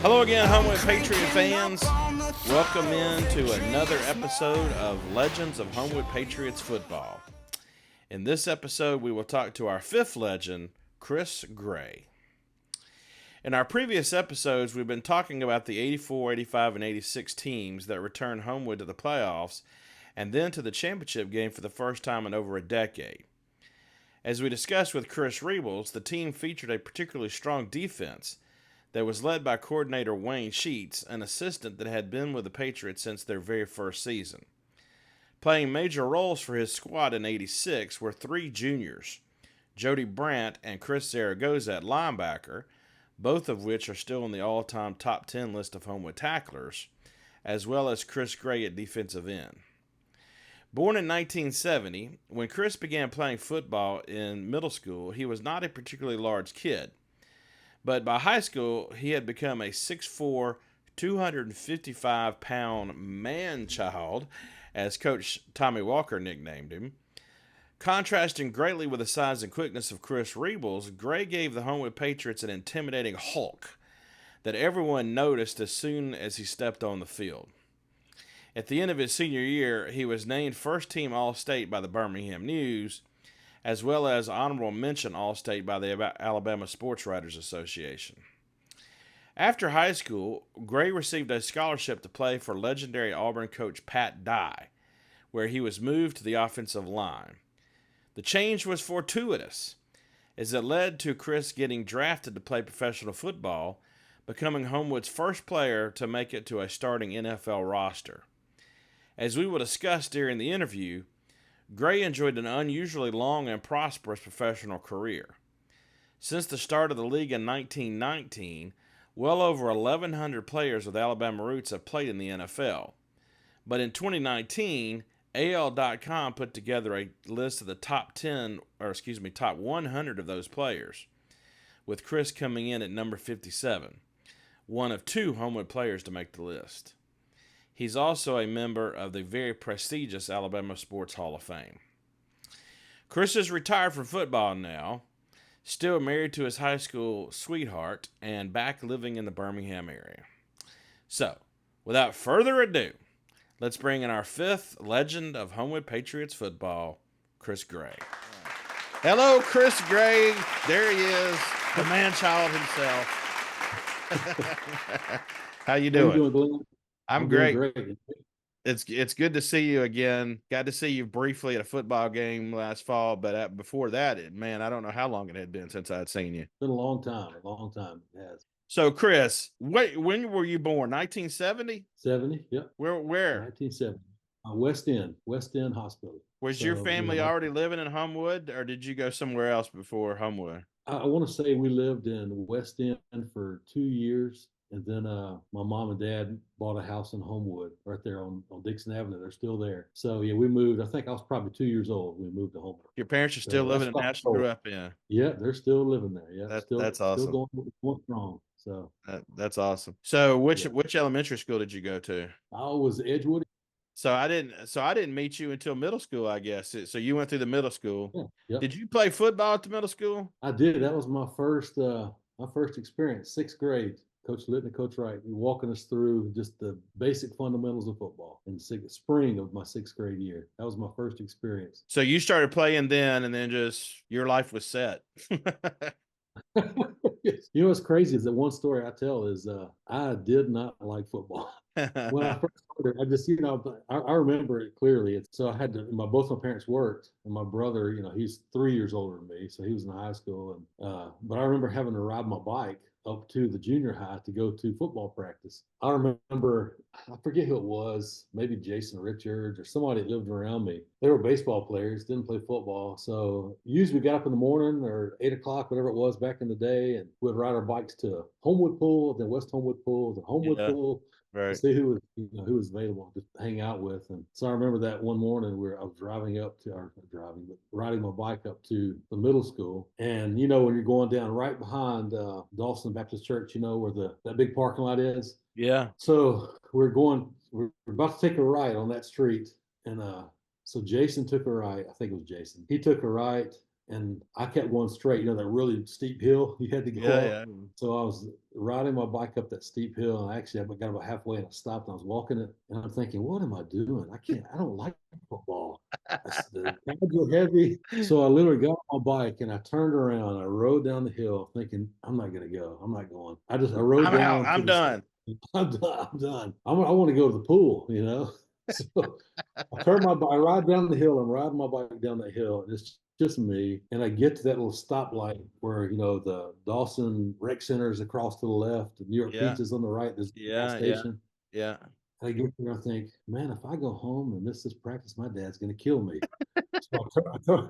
Hello again, Homewood Patriot fans. Welcome into another episode of Legends of Homewood Patriots Football. In this episode, we will talk to our fifth legend, Chris Gray. In our previous episodes, we've been talking about the 84, 85, and 86 teams that returned Homewood to the playoffs and then to the championship game for the first time in over a decade. As we discussed with Chris Rebels, the team featured a particularly strong defense that was led by coordinator Wayne Sheets, an assistant that had been with the Patriots since their very first season. Playing major roles for his squad in 86 were three juniors, Jody Brandt and Chris Zaragoza at linebacker, both of which are still in the all-time top 10 list of Homewood tacklers, as well as Chris Gray at defensive end. Born in 1970, when Chris began playing football in middle school, he was not a particularly large kid. But by high school, he had become a 6'4", 255-pound man-child, as Coach Tommy Walker nicknamed him. Contrasting greatly with the size and quickness of Chris Rebels, Gray gave the Homewood Patriots an intimidating hulk that everyone noticed as soon as he stepped on the field. At the end of his senior year, he was named first-team All-State by the Birmingham News, as well as honorable mention All-State by the Alabama Sports Writers Association. After high school, Gray received a scholarship to play for legendary Auburn coach Pat Dye, where he was moved to the offensive line. The change was fortuitous, as it led to Chris getting drafted to play professional football, becoming Homewood's first player to make it to a starting NFL roster. As we will discuss during the interview, Gray enjoyed an unusually long and prosperous professional career. Since the start of the league in 1919, well over 1,100 players with Alabama roots have played in the NFL. But in 2019, AL.com put together a list of the top 100 of those players, with Chris coming in at number 57, one of two Homewood players to make the list. He's also a member of the very prestigious Alabama Sports Hall of Fame. Chris is retired from football now, still married to his high school sweetheart, and back living in the Birmingham area. So, without further ado, let's bring in our fifth legend of Homewood Patriots football, Chris Gray. Hello, Chris Gray. There he is, the man-child himself. How you doing? How you doing, Glenn? I'm doing great. great. It's good to see you again. Got to see you briefly at a football game last fall, but before that, I don't know how long it had been since I'd seen you. It's been a long time. It has. So, Chris, when were you born? 1970? 70, yep. Where? 1970. West End Hospital. Was your family already living in Homewood, or did you go somewhere else before Homewood? I want to say we lived in West End for 2 years. And then my mom and dad bought a house in Homewood right there on Dixon Avenue. They're still there. So, yeah, we moved. I think I was probably 2 years old. We moved to Homewood. Your parents are still living in the house you grew up in. Yeah, they're still living there. Yeah, that's awesome. Still going strong. So that's awesome. So which elementary school did you go to? I was Edgewood. So I didn't meet you until middle school, I guess. So you went through the middle school. Yeah, yep. Did you play football at the middle school? I did. That was my first experience, 6th grade. Coach Litton and Coach Wright walking us through just the basic fundamentals of football in the spring of my 6th grade year. That was my first experience. So you started playing then, and then just your life was set. You know what's crazy is that one story I tell is I did not like football. When I first started, I just, I remember it clearly. So I had to, both my parents worked, and my brother, he's 3 years older than me, so he was in high school. And but I remember having to ride my bike up to the junior high to go to football practice. I remember, I forget who it was, maybe Jason Richards or somebody that lived around me. They were baseball players, didn't play football. So usually we got up in the morning or 8 o'clock, whatever it was back in the day, and we'd ride our bikes to Homewood Pool, then West Homewood Pool, then Homewood Pool. Right. To see who was available to hang out with. And so I remember that one morning I was riding my bike up to the middle school. And, when you're going down right behind Dawson Baptist Church, where that big parking lot is. Yeah. So we're about to take a right on that street. And so Jason took a right. I think it was Jason. He took a right. and I kept going straight. You know, that really steep hill you had to go Yeah, up. yeah. So I was riding my bike up that steep hill, and actually I got about halfway and I stopped and I was walking it, and I'm thinking, what am I doing? I don't like football. The pads are heavy. So I literally got on my bike and I turned around. I rode down the hill thinking, I'm not going to go. I'm not going. I rode I'm out. down to I'm the, done. I'm done. I'm done. I want to go to the pool, you know? So I turn my bike, I ride down the hill. I'm riding my bike down that hill, and it's just me. And I get to that little stoplight where, the Dawson Rec Center is across to the left, the New York Yeah, Pizza's on the right, there's a gas yeah, yeah, station. yeah. And I get there, I think, man, if I go home and miss this practice, my dad's going to kill me. So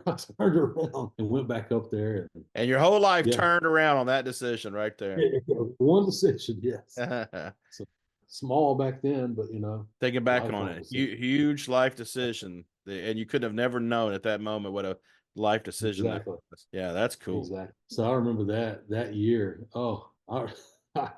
I turned around and went back up there. And And your whole life yeah, turned around on that decision right there. one decision, yes. So small back then, but, Thinking back on lifelong it, decision. huge life decision, and you could have never known at that moment what a life decision that Exactly. was. Yeah, that's cool. Exactly. So I remember that year. Oh, I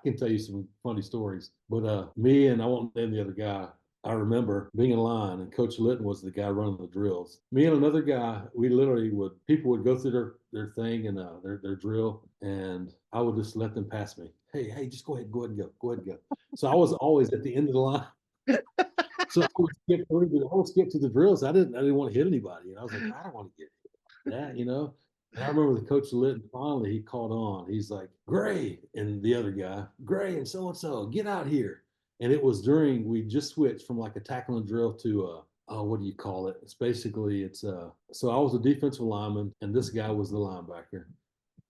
can tell you some funny stories. But me and I won't name the other guy. I remember being in line, and Coach Litton was the guy running the drills. Me and another guy, we literally people would go through their thing and their drill, and I would just let them pass me. Hey, just go ahead and go. Go ahead and go. So I was always at the end of the line. So I would skip to the drills. I didn't want to hit anybody. And I was like, I don't want to get that. And I remember the coach Litton, finally he called on. He's like, Gray, and the other guy, Gray and so, get out here. And it was we just switched from like a tackling drill to what do you call it? So I was a defensive lineman and this guy was the linebacker.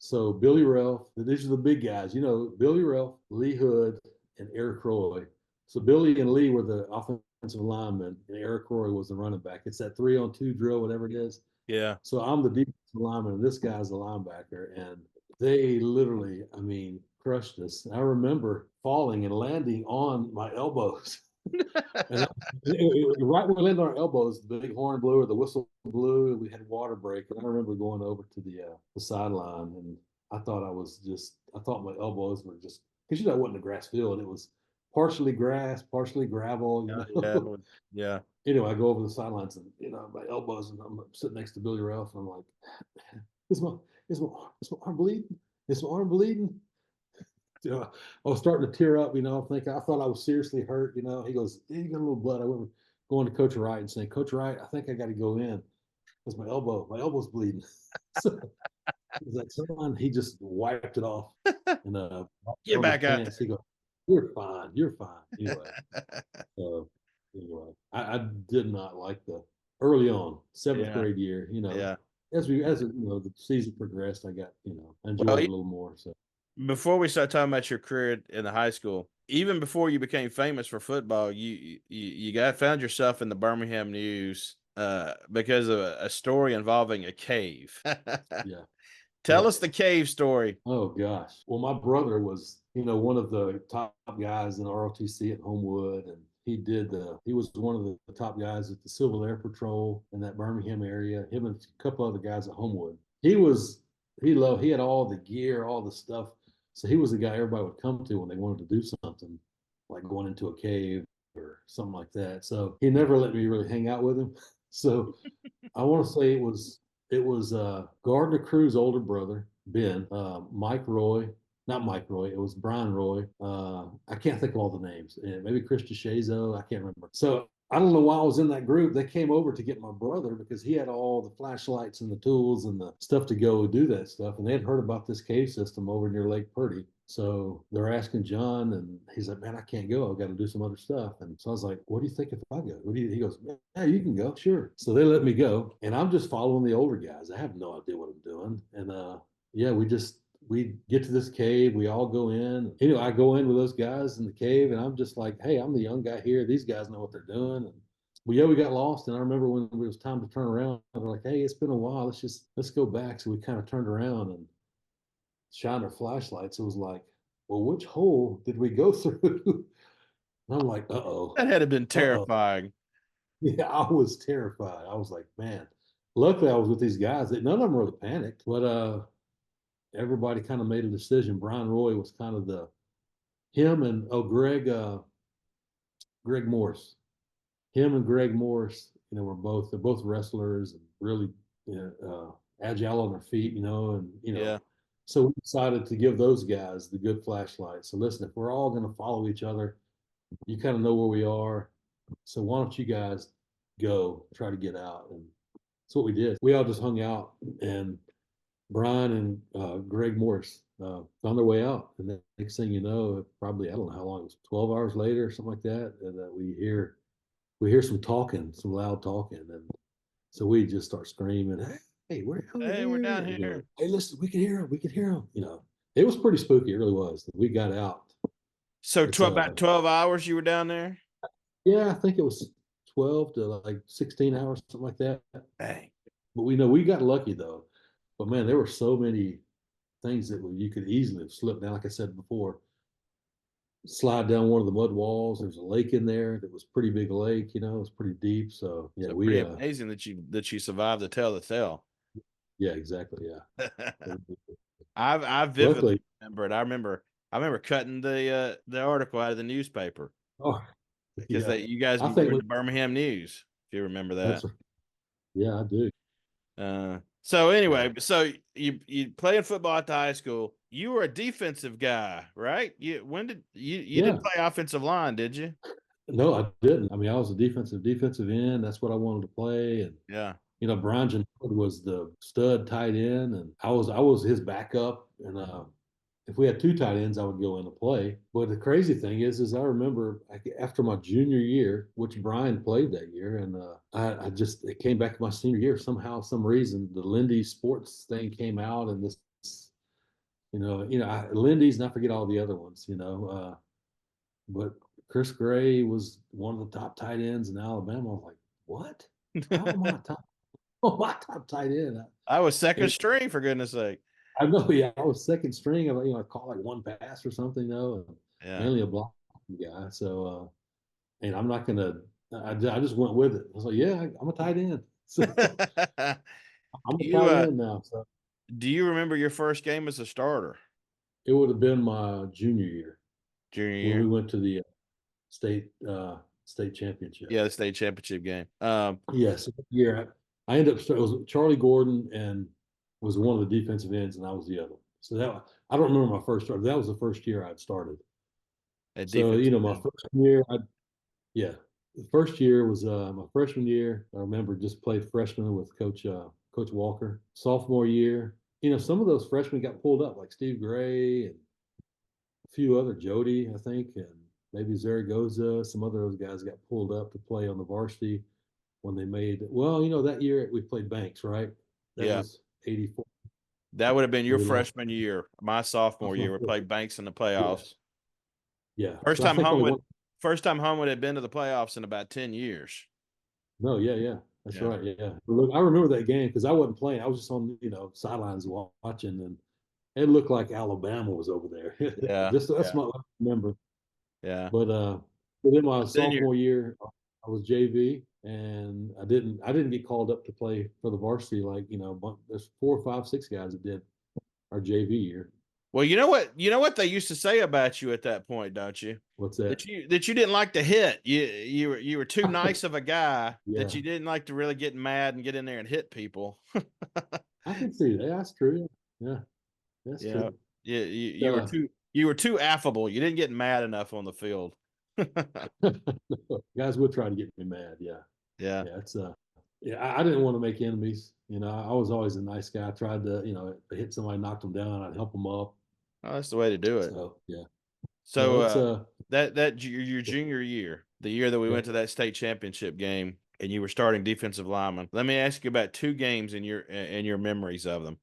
So Billy Ralph, these are the big guys, Billy Ralph, Lee Hood, and Eric Roy. So Billy and Lee were the offensive linemen, and Eric Roy was the running back. It's that 3-on-2 drill, whatever it is. Yeah. So I'm the defensive lineman, and this guy's the linebacker, and they literally, I mean, crushed us. I remember falling and landing on my elbows. And right when we landed on our elbows, the big horn blew or the whistle blew, and we had water break. And I remember going over to the sideline, and I thought my elbows were just because it wasn't a grass field, it was partially grass, partially gravel, Yeah, yeah, yeah. Anyway, I go over the sidelines and my elbows, and I'm sitting next to Billy Ralph, and I'm like, "Is my is my arm bleeding? Is my arm bleeding?" I was starting to tear up. I thought I was seriously hurt. He goes, "Yeah, you got a little blood." I went going to Coach Wright and saying, "Coach Wright, I think I got to go in because my elbow's bleeding." So he's like, "Son," he just wiped it off and Get on his back out pants. He goes, "You're fine. You're fine." Anyway. there. So anyway, I did not like the early on seventh Yeah, grade year. yeah. As the season progressed, I Well, enjoyed it a little more. So before we start talking about your career in the high school, even before you became famous for football, you got found yourself in the Birmingham news because of a story involving a cave. yeah, Tell yeah. us the cave story. Oh gosh. Well, my brother was one of the top guys in ROTC at Homewood, and he was one of the top guys at the Civil Air Patrol in that Birmingham area. Him and a couple other guys at Homewood. He had all the gear, all the stuff. So he was the guy everybody would come to when they wanted to do something, like going into a cave or something like that. So he never let me really hang out with him. So I want to say it was Gardner Crew's older brother, Ben, Mike Roy, not Mike Roy, it was Brian Roy. I can't think of all the names. Maybe Chris DeShazo, I can't remember. So I don't know why I was in that group. They came over to get my brother because he had all the flashlights and the tools and the stuff to go do that stuff. And they had heard about this cave system over near Lake Purdy. So they're asking John, and he's like, "Man, I can't go. I've got to do some other stuff." And so I was like, "What do you think if I go?" He goes, "Yeah, you can go, sure." So they let me go, and I'm just following the older guys. I have no idea what I'm doing, and yeah, we get to this cave. We all go in. I go in with those guys in the cave, and I'm just like, "Hey, I'm the young guy here. These guys know what they're doing." And we got lost, and I remember when it was time to turn around, they're like, "Hey, it's been a while. Let's go back." So we kind of turned around and shined our flashlights. It was like, well, which hole did we go through? And I'm like, That had to been uh oh. terrifying. Yeah, I was terrified. I was like, man. Luckily, I was with these guys. None of them really panicked, but everybody kind of made a decision. Brian Roy was kind of him and Greg Morse. Him and Greg Morse, they're both wrestlers and really agile on their feet, and Yeah. so we decided to give those guys the good flashlight. So listen, if we're all going to follow each other, you kind of know where we are. So why don't you guys go try to get out? And that's what we did. We all just hung out, and Brian and Greg Morris found their way out. And the next thing you know, probably I don't know how long it was, 12 hours later or something like that, and we hear some talking, some loud talking, and so we just start screaming, "Hey, we're over Hey, we're here!" down And here. hey, listen, we can hear him. We can hear him. It was pretty spooky. It really was. We got out. So It's about 12 hours you were down there? Yeah, I think it was 12 to like 16 hours, something like that. Dang. But we know we got lucky though. But man, there were so many things that you could easily have slipped down. Like I said before, slide down one of the mud walls. There's a lake in there that was pretty big lake. It was pretty deep. So yeah, So we pretty amazing that you survived to tell the tale. yeah, exactly, yeah. I vividly Luckily, remember it. I remember cutting the article out of the newspaper oh because yeah, you guys I were think in the Birmingham News, if you remember that. that's yeah, I do. So Yeah, anyway, so you playing football at the high school. You were a defensive guy, right? You yeah. didn't play offensive line, did you? No, I didn't. I mean, I was a defensive end. That's what I wanted to play. And Yeah. Brian Hood was the stud tight end, and I was his backup. And if we had two tight ends, I would go in to play. But the crazy thing is I remember after my junior year, which Brian played that year, and I just it came back to my senior year somehow, some reason. The Lindy Sports thing came out, and this, Lindy's, and I forget all the other ones, but Chris Gray was one of the top tight ends in Alabama. I was like, what? How am I top? Oh, my top tight end. I was second And string, for goodness sake. I know, yeah, I was second string. I caught like one pass or something, though, and Yeah. mainly a block guy. So, and I'm not gonna. I just went with it. I was like, yeah, I'm a tight end. So I'm do a you tight uh end now. So do you remember your first game as a starter? it would have been my junior year Junior when we year? went to the state championship. Yeah, the state championship game. Yes, year I ended up. It was Charlie Gordon and was one of the defensive ends, and I was the other. So I don't remember my first start. That was the first year I'd started. At So defensive my end. freshman year, yeah, the first year was my freshman year. I remember just played freshman with Coach Walker. Sophomore year, some of those freshmen got pulled up, like Steve Gray and a few other, Jody, I think, and maybe Zaragoza. Some other of those guys got pulled up to play on the varsity when they made. Well, that year we played Banks, right? That Yeah. was '84. That would have been your We lost. freshman year. My sophomore That's my year. We first. played Banks in the Yeah, playoffs. yeah. First So I time think only Homewood one. first time Homewood had been to the playoffs in about 10 years. No, yeah, yeah. That's Yeah. right. Yeah. Look, I remember that game because I wasn't playing. I was just on, sidelines watching, and it looked like Alabama was over there. Yeah. Just that's Yeah. what I remember. Yeah. But within my But then you're sophomore year, I was JV, and I didn't get called up to play for the varsity like there's 4, 5, 6 guys that did our JV year. Well, you know what they used to say about you at that point, don't you? What's that? That you didn't like to hit. You were too nice of a guy that Yeah, you didn't like to really get mad and get in there and hit people. I can see that. That's true. Yeah, that's You know, true. Uh, you were too affable. You didn't get mad enough on the field. guys would try to get me mad. Yeah, Yeah. yeah. Yeah. I didn't want to make enemies. I was always a nice guy. I tried to, if I hit somebody, knocked them down, I'd help them up. Oh, that's the way to do it. So yeah, no, So it's your junior year, the year that we yeah. went to that state championship game, and you were starting defensive lineman. Let me ask you about two games in your memories of them.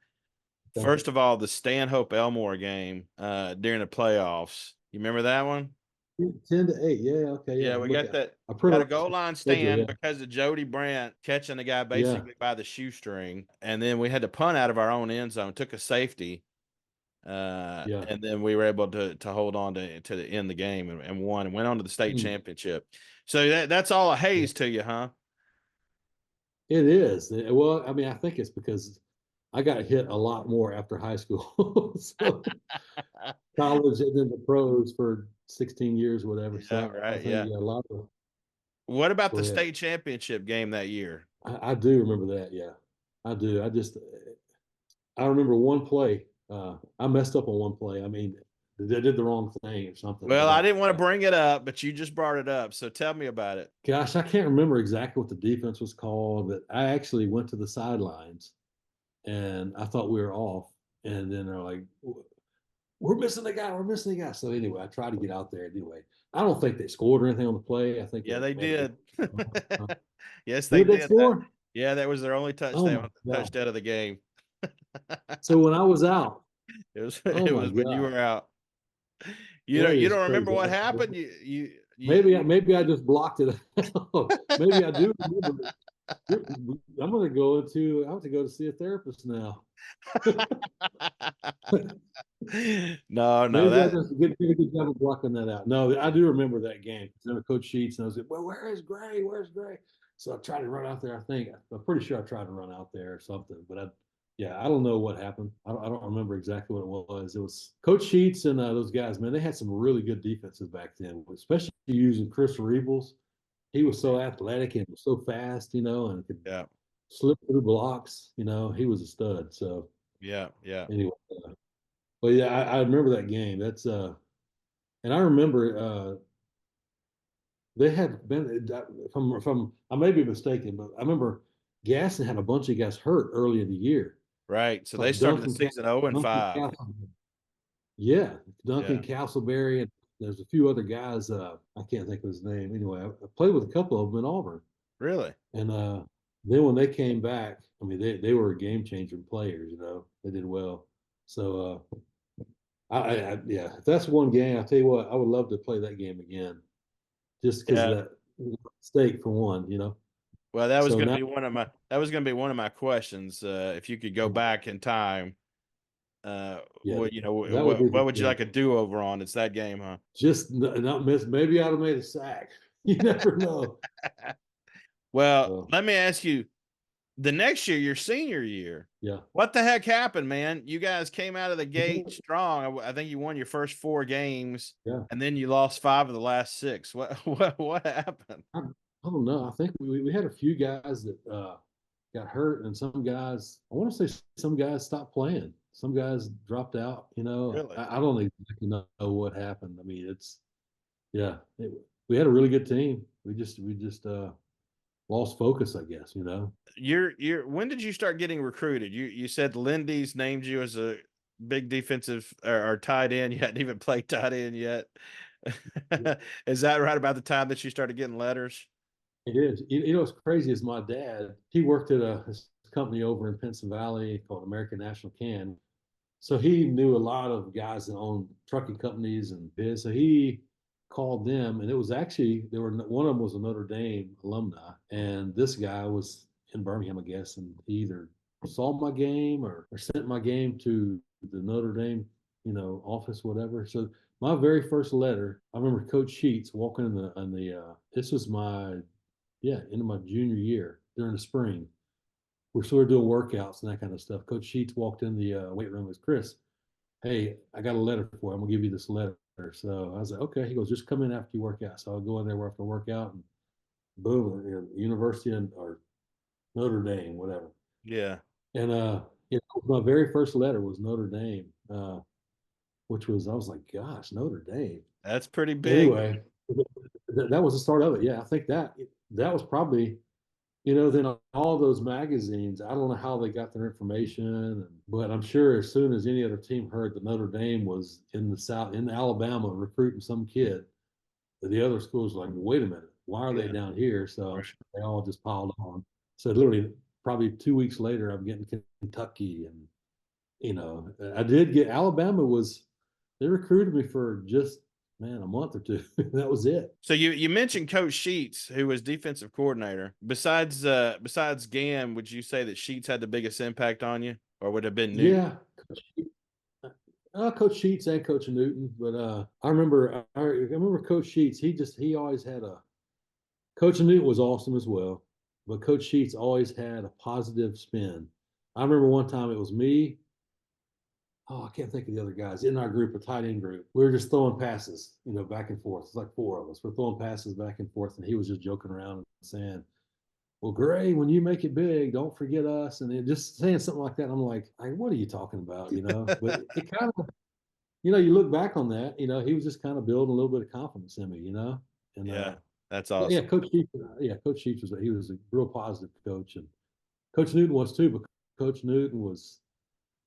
Okay. First of all, the Stanhope Elmore game during the playoffs. You remember that one? 10-8. Yeah. Okay. Yeah. Yeah, I'm we looking. got that. I print Got a out goal the line schedule. stand Yeah. because of Jody Brandt catching the guy Yeah. basically by the shoestring, and then we had to punt out of our own end zone. Took a safety, Yeah. and then we were able to hold on to the end the game and won and went on to the state Mm, championship. So that's all a yeah. haze to you, huh? It is. Well, I mean, I think it's because I got hit a lot more after high school. So college and then the pros for 16 years, whatever. Yeah, So I right. think, Yeah. yeah, a lot of. What about Go the ahead. state championship game that year? I do remember that. Yeah, I do. I just I remember one play. I messed up on one play. I mean, they did the wrong thing or something. Well, But I didn't want to bring it up, but you just brought it up. So tell me about it. gosh, I can't remember exactly what the defense was called. But I actually went to the sidelines and I thought we were off. And then they're like, "We're missing the guy. We're missing the guy." So anyway, I tried to get out there anyway. I don't think they scored or anything on the play. I think Yeah, they they made a did. Yes, they Did they did. score? Yeah, that was their only Oh my touchdown god! touchdown of the game. So when I was out, It oh my was when you god, were out. that You is don't remember crazy. what happened? You Maybe I just blocked it out. Maybe I do remember it. I'm gonna go into. I have to go to see a therapist now. No, no, Maybe I that just did a good job of blocking that out. No, I do remember that game. Remember Coach Sheets, and I was like, "Well, where is Gray? Where's Gray?" So I tried to run out there. I'm pretty sure I tried to run out there or something. But yeah, I don't know what happened. I don't remember exactly what it was. It was Coach Sheets and those guys. Man, they had some really good defenses back then, especially using Chris Reebles. He was so athletic and so fast, and could yeah, slip through blocks. He was a stud. So yeah, yeah, anyway, but yeah, I remember that game. And I remember they had been from I may be mistaken, but I remember Gaston had a bunch of guys hurt early in the year, right. So they like started the season 0-5. Yeah, Duncan Yeah, Castleberry, and there's a few other guys. I can't think of his name. Anyway, I played with a couple of them in Auburn, really. and then when they came back, I mean, they were game changing players. They did well. So yeah, if that's one game, I tell you what, I would love to play that game again, just because of Yeah. that stake for one. Well, So now, that was going to be one of my questions. If you could go back in time, yeah, that would be what the would you thing. like a do over on? It's that game, huh? Just not miss. Maybe I'd have made a sack. You never know. Well, So let me ask you, the next year, your senior year, yeah, what the heck happened, man? You guys came out of the gate strong. I think you won your first 4 games, yeah. and then you lost 5 of the last 6. What happened? I don't know. I think we had a few guys that got hurt, and some guys. I want to say some guys stopped playing. Some guys dropped out. Really? I don't exactly know what happened. I mean, yeah. We had a really good team. We just lost focus, I guess. When did you start getting recruited? You said Lindy's named you as a big defensive or tight end. You hadn't even played tight end yet. Is that right about the time that you started getting letters? It is. What's crazy is my dad. He worked at a company over in Pennsylvania Valley called American National Can. So he knew a lot of guys that owned trucking companies and biz. So he called them, and it was actually one of them was a Notre Dame alumni, and this guy was in Birmingham, I guess, and he either saw my game or sent my game to the Notre Dame, office, whatever. So my very first letter, I remember Coach Sheets walking in the this was my into my junior year during the spring. We're sort of doing workouts and that kind of stuff. Coach Sheets walked in the weight room with Chris. Hey, I got a letter for you. I'm gonna give you this letter. So I was like, okay. He goes, just come in after you work out. So I'll go in there after work out, and boom, University or Notre Dame, whatever. Yeah, And my very first letter was Notre Dame, which was I was like, gosh, Notre Dame. that's pretty big. Anyway, that was the start of it. Yeah, I think that was probably then all those magazines, I don't know how they got their information, but I'm sure as soon as any other team heard that Notre Dame was in the South, in Alabama, recruiting some kid, the other schools were like, wait a minute, why are they Yeah, down here? So I'm right. sure they all just piled on. So literally, probably 2 weeks later, I'm getting Kentucky, and I did get Alabama they recruited me for just man a month or two. That was it. So you mentioned Coach Sheets, who was defensive coordinator. Besides Gam, would you say that Sheets had the biggest impact on you, or would it have been Newton? Yeah, Coach Sheets and Coach Newton, but I remember Coach Sheets. He always had a Coach Newton was awesome as well, but Coach Sheets always had a positive spin. I remember one time it was me. Oh, I can't think of the other guys in our group, a tight end group. We were just throwing passes, back and forth. It's like four of us. We're throwing passes back and forth, and he was just joking around and saying, well, Gray, when you make it big, don't forget us. And then just saying something like that, I'm like, what are you talking about? But it kind of, you look back on that, he was just kind of building a little bit of confidence in me. And Yeah, that's yeah, awesome. Coach Sheets he was a real positive coach, and Coach Newton was too. But Coach Newton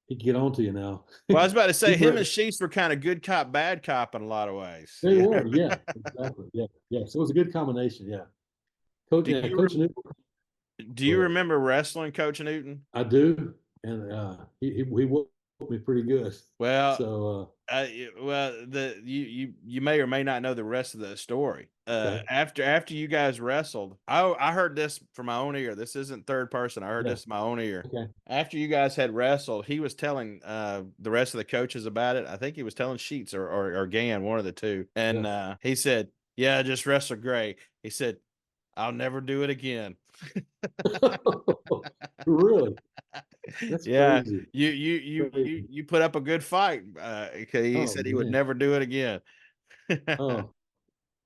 he could get on to you now. Well, I was about to say him People, and Sheets were kind of good cop, bad cop in a lot of ways. they were, yeah, exactly, yeah, yeah. So it was a good combination, yeah. Do you Coach Newton. do Go you ahead. remember wrestling Coach Newton? I do, and he whooped me pretty good. Well, So the you may or may not know the rest of the story. okay, After you guys wrestled, I heard this from my own ear. This isn't third person. I heard yeah, this in my own ear. okay, After you guys had wrestled, he was telling the rest of the coaches about it. I think he was telling Sheets or Gann, one of the two. And yeah. he said, "Yeah, I just wrestled Gray." He said, "I'll never do it again." Really, that's Yeah, crazy, you crazy. you put up a good fight. He Oh said he would man, never do it again. oh,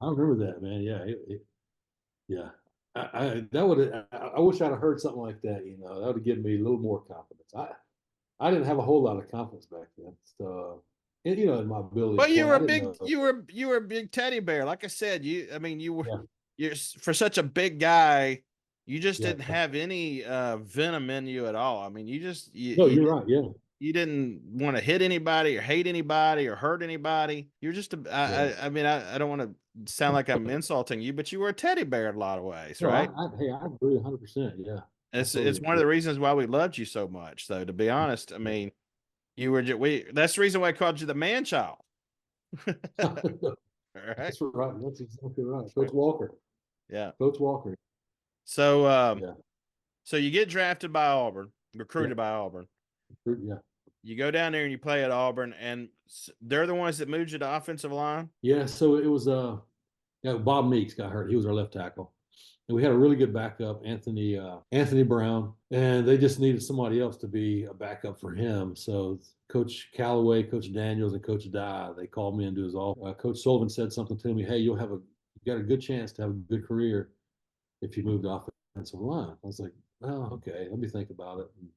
I remember that, man. Yeah, yeah. That would I wish I'd have heard something like that. That would have given me a little more confidence. I didn't have a whole lot of confidence back then. So, and, in my ability Well, to play, I didn't know. you were a big teddy bear. Like I said, I mean Yeah, you're for such a big guy, you just yeah. didn't have any venom in you at all. I mean, No, you're right. Yeah, you didn't want to hit anybody or hate anybody or hurt anybody. You're just yeah. I mean, I don't want to sound like I'm insulting you, but you were a teddy bear in a lot of ways, No, right? hey, I agree 100%. Yeah, I It's totally one of the agree. reasons why we loved you so much, though. To be honest, I Yeah. mean, you were we. That's the reason why I called you the man child. All right. That's right. That's exactly right. Coach Walker. Yeah. Coach Walker. So, Yeah, so you get drafted by Auburn, yeah, recruited by Auburn. yeah, You go down there and you play at Auburn, and they're the ones that moved you to offensive line. yeah. So it was yeah, Bob Meeks got hurt. He was our left tackle. And we had a really good backup, Anthony Brown, and they just needed somebody else to be a backup for him. So Coach Callaway, Coach Daniels, and Coach Dye, they called me into his office. Coach Sullivan said something to me, "Hey, you got a good chance to have a good career if you move to offensive line." I was like, "Oh, okay, let me think about it." And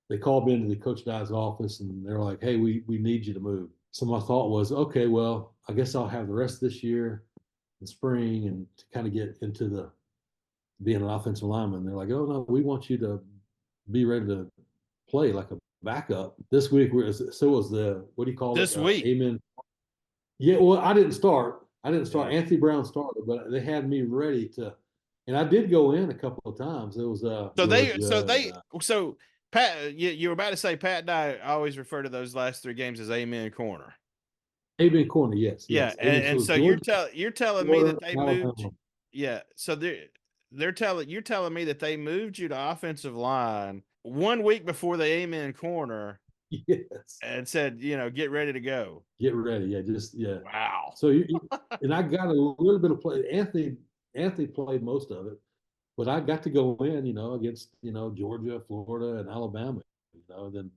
they called me into the Coach Dye's office, and they're like, "Hey, we need you to move." So my thought was, okay, well, I guess I'll have the rest of this year in spring and to kind of get into the being an offensive lineman. They're like, "Oh no, we want you to be ready to play like a backup." This week, so was the what do you call it? This week. Amen. Yeah, well, I didn't start. I didn't start. Yeah. Anthony Brown started, but they had me ready to, and I did go in a couple of times. It was Georgia and So Pat, you were about to say Pat and I always refer to those last three games as Amen Corner. Amen Corner. Yes, Yeah, yes. Amen. So it and was so Georgia, you're telling me that Florida, they and moved. Alabama. Yeah, so they're telling you're telling me that they moved you to offensive line 1 week before the Amen Corner Yes. and said, get ready to go. Get ready. Yeah, just yeah. Wow. So and I got a little bit of play. Anthony played most of it, but I got to go in, against Georgia, Florida, and Alabama. Then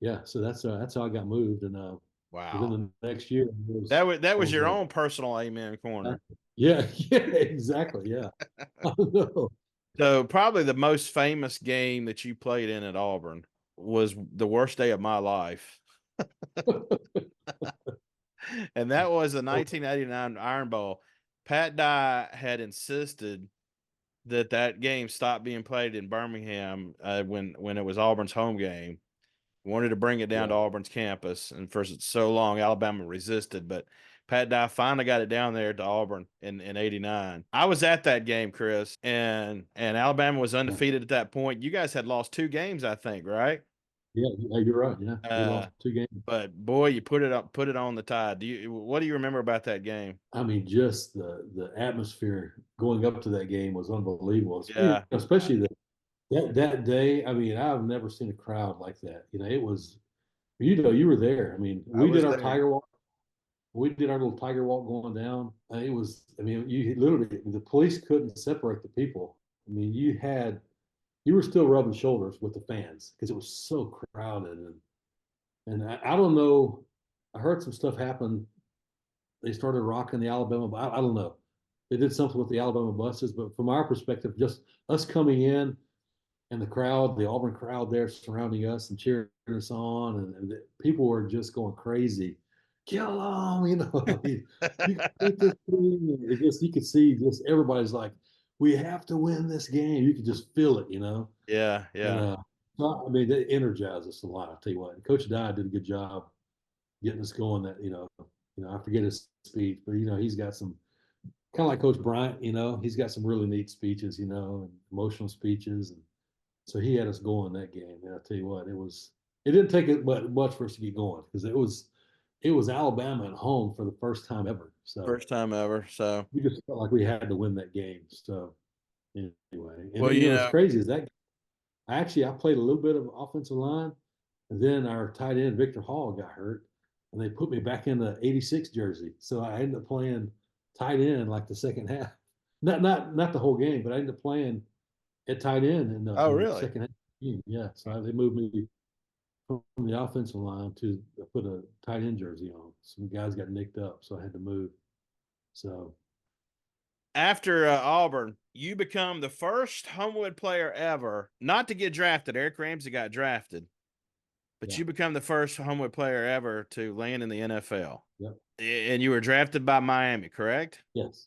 yeah, so that's how I got moved, and within Wow. the next year, That I was was your own personal Amen uh, Corner. yeah, yeah, exactly, yeah. I know. So probably the most famous game that you played in at Auburn was the worst day of my life. And that was the Oh, 1989 Iron Bowl. Pat Dye had insisted that game stopped being played in Birmingham when it was Auburn's home game. Wanted to bring it down to yeah, Auburn's campus, and for so long Alabama resisted, but Pat Dye finally got it down there to Auburn in '89. I was at that game, Chris, and Alabama was yeah, undefeated at that point. You guys had lost two games, I think, right? yeah, you're right. Yeah, we Uh, lost 2 games. but boy, you put it on the tide. What do you remember about that game? I mean, just the atmosphere going up to that game was unbelievable. Yeah, Especially that day. I mean, I've never seen a crowd like that. It was. You were there. I mean, I we did was our there. tiger walk. We did our little tiger walk going down. It was. I mean, you literally the police couldn't separate the people. I mean, you were still rubbing shoulders with the fans because it was so crowded and I don't know. I heard some stuff happen. They started rocking the Alabama. I don't know. they did something with the Alabama buses, but from our perspective, just us coming in and the crowd, the Auburn crowd there surrounding us and cheering us on, and people were just going crazy. Kill them, you can beat this team. It just you could see just everybody's like, we have to win this game. You could just feel it, Yeah, and yeah. I mean, they energized us a lot. I'll tell you what, Coach Dye did a good job getting us going. That I forget his speech, but he's got some kind of like Coach Bryant. He's got some really neat speeches, and emotional speeches, and so he had us going that game. And I'll tell you what, it didn't take it but much for us to get going because it was Alabama at home for the first time ever. So First time ever. So, we just felt like we had to win that game. So anyway, and well, then what's crazy is that I played a little bit of offensive line, and then our tight end Victor Hall got hurt, and they put me back in the '86 jersey. So I ended up playing tight end like the second half. Not the whole game, but I ended up playing at tight end oh, in the really? second half. Yeah, so they moved me from the offensive line to put a tight end jersey on. Some guys got nicked up, so I had to move. So After Auburn, you become the first Homewood player ever not to get drafted. Eric Ramsey got drafted, but yeah, you become the first Homewood player ever to land in the NFL. yeah, And you were drafted by Miami, correct? yes,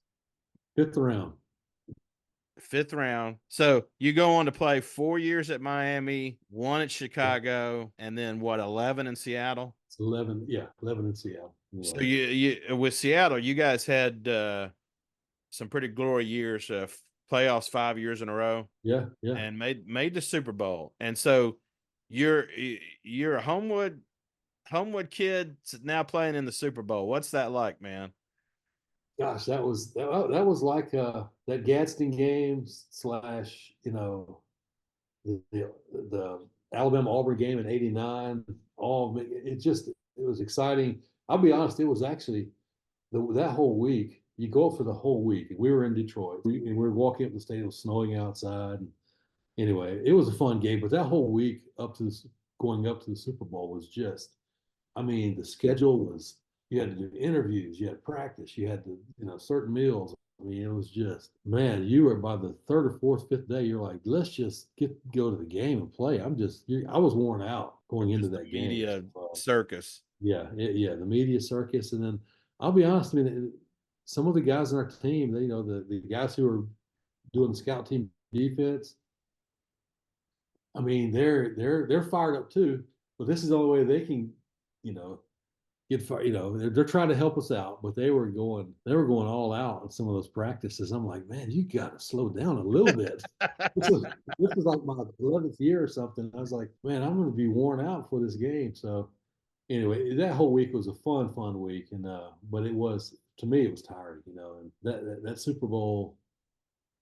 fifth round. Fifth round. So you go on to play 4 years at Miami, one at Yeah, Chicago, and then what, 11 in Seattle? it's 11. Yeah, 11 in Seattle. So 11. you with Seattle, you guys had some pretty glory years, playoffs 5 years in a row, Yeah, yeah. and made the Super Bowl. And so you're you're a Homewood kid now playing in the Super Bowl. What's that like, man? Gosh, that was like that Gadsden game slash the Alabama Auburn game in '89. All it was exciting. I'll be honest, it was actually that whole week. You go for the whole week. We were in Detroit, and we were walking up the stadium, it was snowing outside. And anyway, it was a fun game, but that whole week going up to the Super Bowl was just, I mean, the schedule was, you had to do interviews, you had practice, you had to, certain meals. I mean, it was just, man, you were by the third or fourth, fifth day, you're like, let's just go to the game and play. I was worn out going into Just the that game. media So, circus. yeah, the media circus. And then I'll be honest, I mean, some of the guys on our team, the guys who are doing scout team defense, I mean, they're fired up too, but this is the only way they can, you know, get fired. They're trying to help us out, but they were going all out in some of those practices. I'm like, man, you got to slow down a little bit. This was this was like my 11th year or something. I was like, man, I'm going to be worn out for this game. So anyway, that whole week was a fun week, and but it was, to me, it was tiring. And that Super Bowl,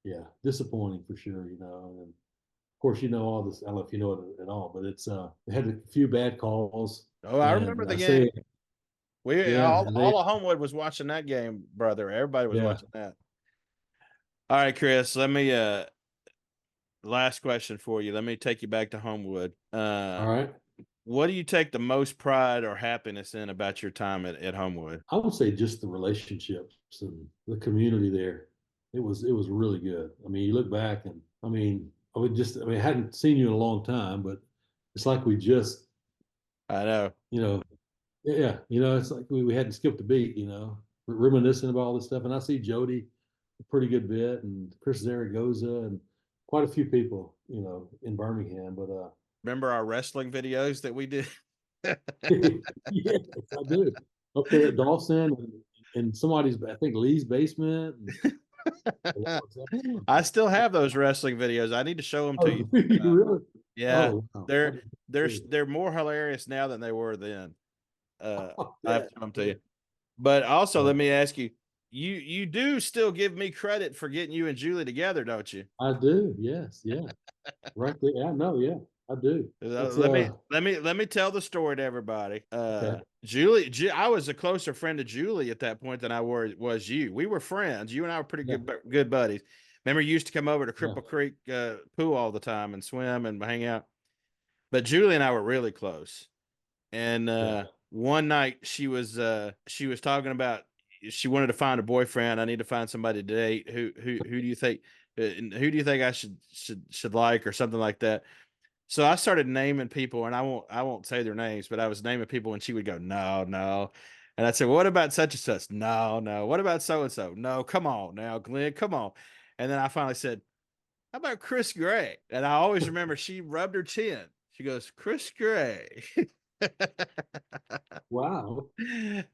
yeah, disappointing for sure. And of course, all this. I don't know if you know it at all, but it had a few bad calls, Oh, I remember and the I game. say, We yeah, and they, all of Homewood was watching that game, brother. Everybody was yeah. watching that. All right, Chris, let me last question for you. Let me take you back to Homewood. All right. What do you take the most pride or happiness in about your time at Homewood? I would say just the relationships and the community there. It was really good. I mean, you look back and I hadn't seen you in a long time, but it's like we just, I know. you know, yeah, it's like we hadn't skipped a beat, reminiscing about all this stuff. And I see Jody a pretty good bit, and Chris Zaragoza, and quite a few people, in Birmingham. But Remember our wrestling videos that we did? yes, I do. Up there at Dawson, and somebody's, I think Lee's basement. I still have those wrestling videos. I need to show them to Oh, you. do you really? Yeah, Oh, wow. they're more hilarious now than they were then. I have Yeah, to show them to you. But also, yeah. let me ask you: you do still give me credit for getting you and Julie together, don't you? I do. Yes, yeah. Right there. I know. Yeah, I do. It's Let me tell the story to everybody. okay. I was a closer friend to Julie at that point than I was you. We were friends. You and I were pretty Yeah, good buddies. Remember, you used to come over to yeah, Cripple Creek pool all the time and swim and hang out. But Julie and I were really close. And yeah. one night she was talking about she wanted to find a boyfriend. I need to find somebody to date. Who do you think? Who do you think I should like, or something like that? So I started naming people, and I won't say their names, but I was naming people, and she would go, no, no. And I'd say, well, what about such and such? No, no. What about so and so? No, come on now, Glenn, come on. And then I finally said, how about Chris Gray? And I always remember she rubbed her chin. She goes, Chris Gray. Wow.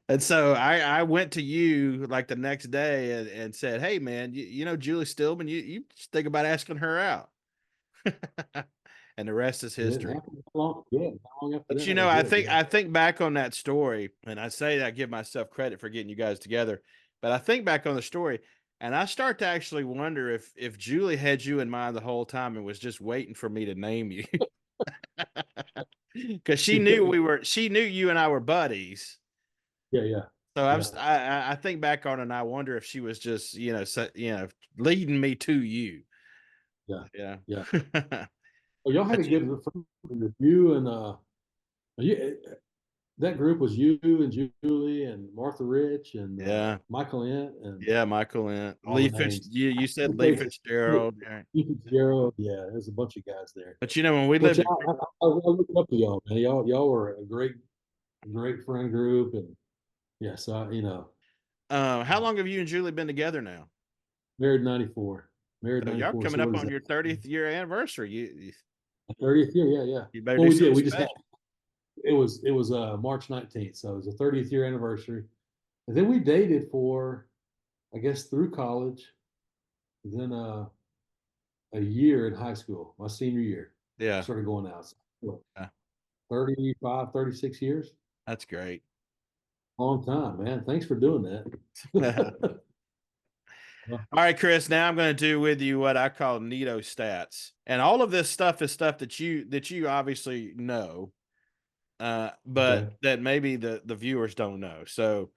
And so I went to you like the next day and said, hey man, you know Julie Stillman, you just think about asking her out. And the rest is And it history. happened how long? Yeah, how long after But that? It I did. think Yeah. I think back on that story, and I say that I give myself credit for getting you guys together. But I think back on the story, and I start to actually wonder if Julie had you in mind the whole time and was just waiting for me to name you. Because she knew you and I were buddies. Yeah, yeah, So yeah, I think back on it, and I wonder if she was just leading me to you. yeah, Yeah. yeah. Well, y'all had a But good with you and you, that group was you and Julie and Martha Rich and yeah, Michael Ent and yeah, Michael and all Lee the Fitz. names. You said Lee Fitzgerald. Yeah. Ethan Fitzgerald, yeah, there's a bunch of guys there. But when we Which lived in I look up to y'all, man. Y'all were a great friend group, and yeah, so how long have you and Julie been together now? married '94, married So y'all '94. coming So what up is on that? your 30th year anniversary. You 30th year, yeah, yeah. you better Well, do we did. something We just had special. it was March 19th, so it was a 30th year anniversary. And then we dated for, I guess, through college. Then a year in high school, my senior year, Yeah, started going out. So, yeah, 35, 36 years. that's great. Long time, man. Thanks for doing All that. right, Chris. Now I'm going to do with you what I call Neato Stats, and all of this stuff is stuff that you obviously know, but Okay. that maybe the viewers don't know. So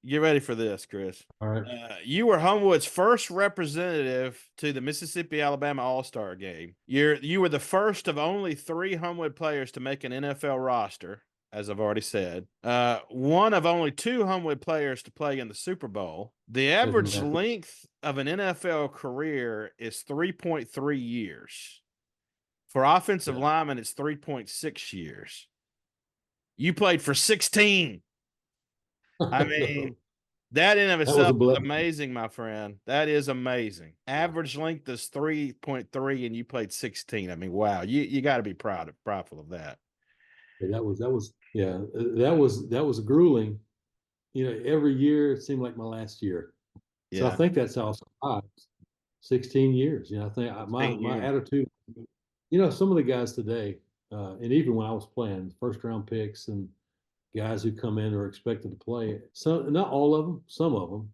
get ready for this, Chris. All right. You were Homewood's first representative to the Mississippi Alabama All-Star game. You were the first of only 3 Homewood players to make an NFL roster, as I've already said. One of only 2 Homewood players to play in the Super Bowl. The Isn't average that length of an NFL career is 3.3 years. For offensive yeah. linemen, it's 3.6 years. You played for 16. I mean, No, that in of that was a itself is blessing. amazing, my friend. That is amazing. Yeah. Average length is 3.3 and you played 16. I mean, wow. You got to be prideful of that. Yeah, that was yeah, that was grueling. Every year it seemed like my last year. So I Yeah. think that's how I survived 16 years. I think my 16 my years. attitude. Some of the guys today, and even when I was playing, first round picks and guys who come in are expected to play. Some, not all of them, some of them.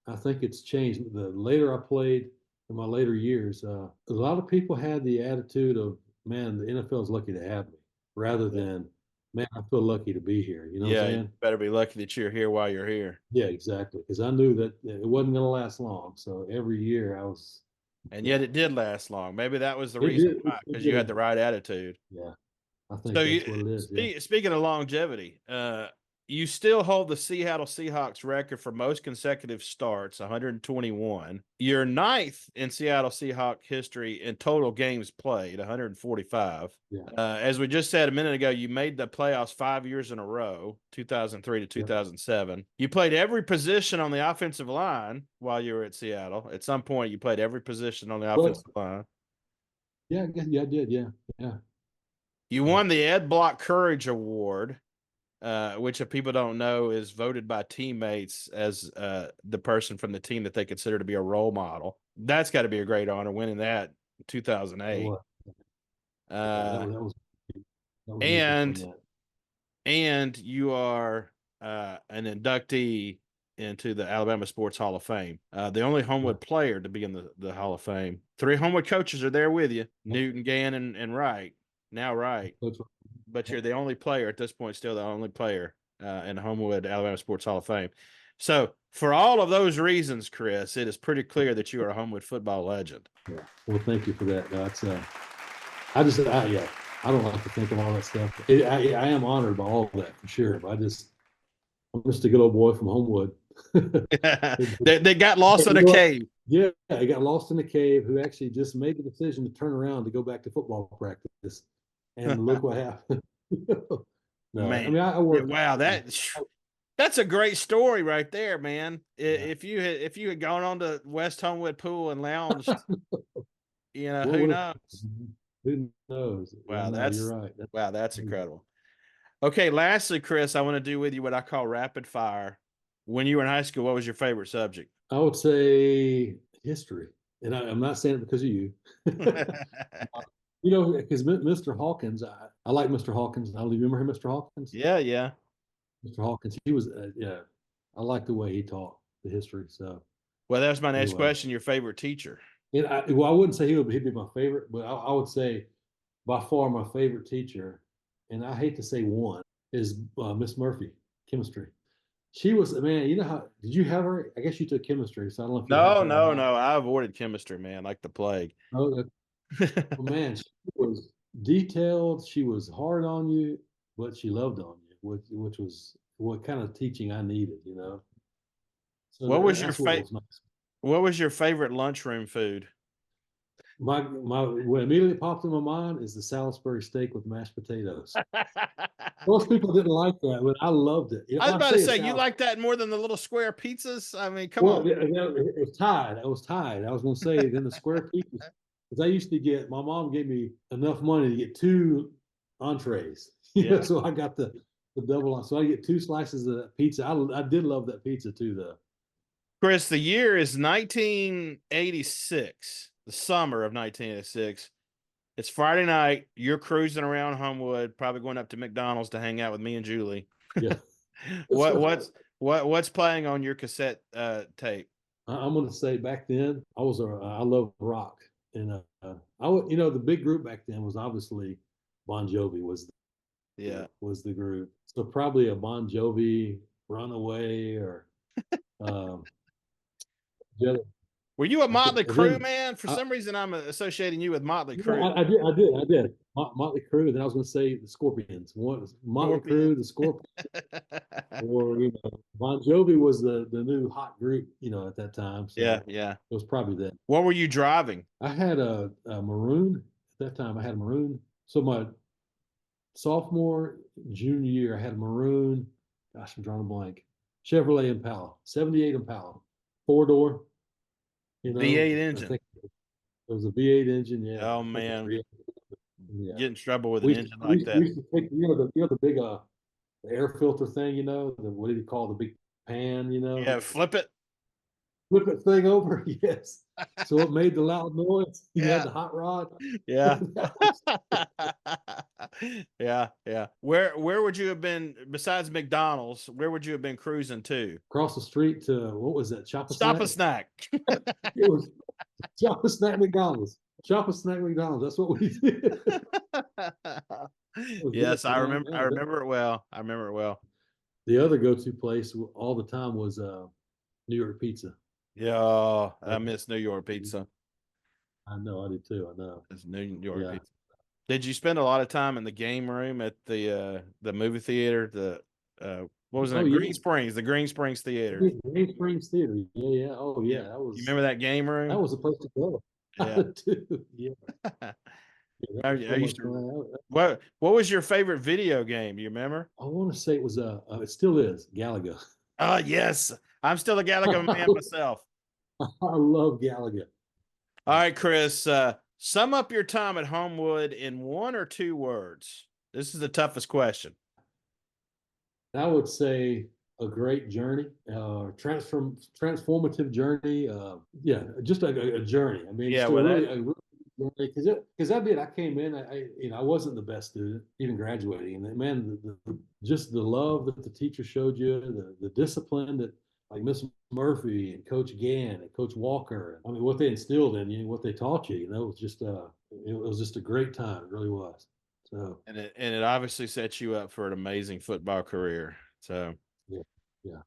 I think it's changed. The later I played in my later years, a lot of people had the attitude of, man, the NFL is lucky to have me, rather Yeah. than, man, I feel lucky to be here. You know what I'm Yeah. You saying? better be lucky that you're here while you're here. Yeah, exactly. Because I knew that it wasn't going to last long. So every year I was, And yet yeah, it did last long. Maybe that was the it reason did. why, It because you had did. the right attitude. Yeah, I So think that's what it is. Yeah. speaking of longevity, you still hold the Seattle Seahawks record for most consecutive starts, 121. You're ninth in Seattle Seahawk history in total games played, 145. Yeah. As we just said a minute ago, you made the playoffs 5 years in a row, 2003 to Yeah. 2007. You played every position on the offensive line while you were at Seattle. At some point, you played every position on the Well, offensive line. yeah, yeah, I did. Yeah. Yeah. You Yeah. won the Ed Block Courage Award, which if people don't know is voted by teammates as the person from the team that they consider to be a role model. That's got to be a great honor winning that in It 2008. was. Yeah. Uh, That was a good and one. That. you are an inductee into the Alabama Sports Hall of Fame. The only Yeah. Homewood player to be in the Hall of Fame. 3 Homewood coaches are there with you: Newton, Gannon, and Wright. Now Wright. That's right. But you're the only player at this point, still the only player in the Homewood Alabama Sports Hall of Fame. So, for all of those reasons, Chris, it is pretty clear that you are a Homewood football legend. Yeah. Well, thank you for that. That's yeah, I don't like to think of all that stuff. I am honored by all of that for sure. But I'm just a good old boy from Homewood. They got lost in a cave. Yeah, he got lost in a cave. Who actually just made the decision to turn around to go back to football practice, and look what happened. No, I Man, mean I yeah, worked. wow, that's a great story right there, man. Yeah. If you had gone on to West Homewood Pool and lounged, What who would have? knows? Who knows? Yeah, Wow, no, you're right. that's incredible. Okay, lastly, Chris, I want to do with you what I call rapid fire. When you were in high school, what was your favorite subject? I would say history, and I'm not saying it because of you. Because Mr. Hawkins, I like Mr. Hawkins. I remember him, Mr. Hawkins. Yeah, yeah. Mr. Hawkins, he was, yeah, I like the way he taught the history. So Well, that was my next anyway, question. Your favorite teacher? and I wouldn't say he'd be my favorite, but I would say by far my favorite teacher, and I hate to say one, is Miss Murphy, chemistry. She was, man, you know how, did you have her? I guess you took chemistry, so I don't know if you had No, her or no, not. no. I avoided chemistry, man, like the plague. Oh, well, man, she was detailed. She was hard on you, but she loved on you, which was what kind of teaching I needed. So What was your that's what was nice. What was your favorite lunchroom food? What immediately popped in my mind is the Salisbury steak with mashed potatoes. Most people didn't like that, but I loved it. I was When I about to say say, it's you like that more than the little square pizzas? I mean, come on. well, it was tied. It was tied. I was going to say then the square pieces, because I used to get, my mom gave me enough money to get two entrees. Yeah. So I got the double. So I get two slices of that pizza. I did love that pizza too, though. Chris, the year is 1986, the summer of 1986. It's Friday night. You're cruising around Homewood, probably going up to McDonald's to hang out with me and Julie. Yeah. What's playing on your cassette tape? I'm going to say back then I love rock, and I would the big group back then was obviously Bon Jovi Yeah. was the group, so probably a Bon Jovi Runaway or um, the other, Were you a Motley and Crue then man? For I, some reason, I'm associating you with Motley Crue. I did Motley Crue. Then I was going to say the Scorpions. One Motley Scorpion. Crue, the Scorpions, or Bon Jovi was the new hot group at that time. Yeah, So yeah. it was probably that. What were you driving? I had a maroon at that time. I had a maroon. So my sophomore, junior year, I had a maroon. Gosh, I'm drawing a blank. Chevrolet Impala, '78 Impala, 4-door. V8 I engine. think it was a V8 engine. Yeah, Oh I think man, yeah. get in trouble with an We used, engine to, we, like used, we that. used to take the big the air filter thing. What do you call the big pan? Yeah, flip it. Flip that thing over. Yes. So it made the loud noise. You had Yeah, the hot rod. yeah. Yeah, yeah. Where would you have been besides McDonald's? Where would you have been cruising to? Across the street to what was that? Shop a Stop snack. a snack. It was Shop a snack McDonald's. Shop a snack McDonald's. That's what we did. Yes, I man. remember. I remember it well. I remember it well. The other go-to place all the time was New York Pizza. Yeah, I miss New York pizza. I know, I do too. I know. It's New York Yeah. pizza. Did you spend a lot of time in the game room at the movie theater? What was it? Oh, Green yeah. Springs, the Green Springs Theater. Green Springs Theater. Yeah, yeah. Oh, yeah. That You remember that game room? was the place to go. Yeah. Yeah. I used to. What was your favorite video game? Do you remember? I want to say it was it still is Galaga. Oh yes, I'm still a Galaga man myself. I love Galaga. All right, Chris. Sum up your time at Homewood in 1 or 2 words. This is the toughest question. I would say a great journey, transformative journey. Yeah, just a journey. I mean, Yeah, just a well, really because I did. I came in. I wasn't the best student, even graduating. And man, just the love that the teacher showed you, the discipline that like Miss Murphy and Coach Gann and Coach Walker. I mean, what they instilled in you, what they taught you. It was just a great time. It really was. So and it obviously sets you up for an amazing football career. So yeah, yeah.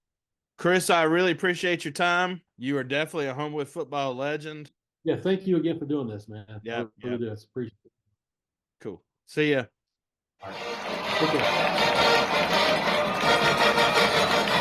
Chris, I really appreciate your time. You are definitely a Homewood football legend. Yeah, thank you again for doing this, man. Yeah, I really do. I appreciate it. Cool. See ya. All right. Take care.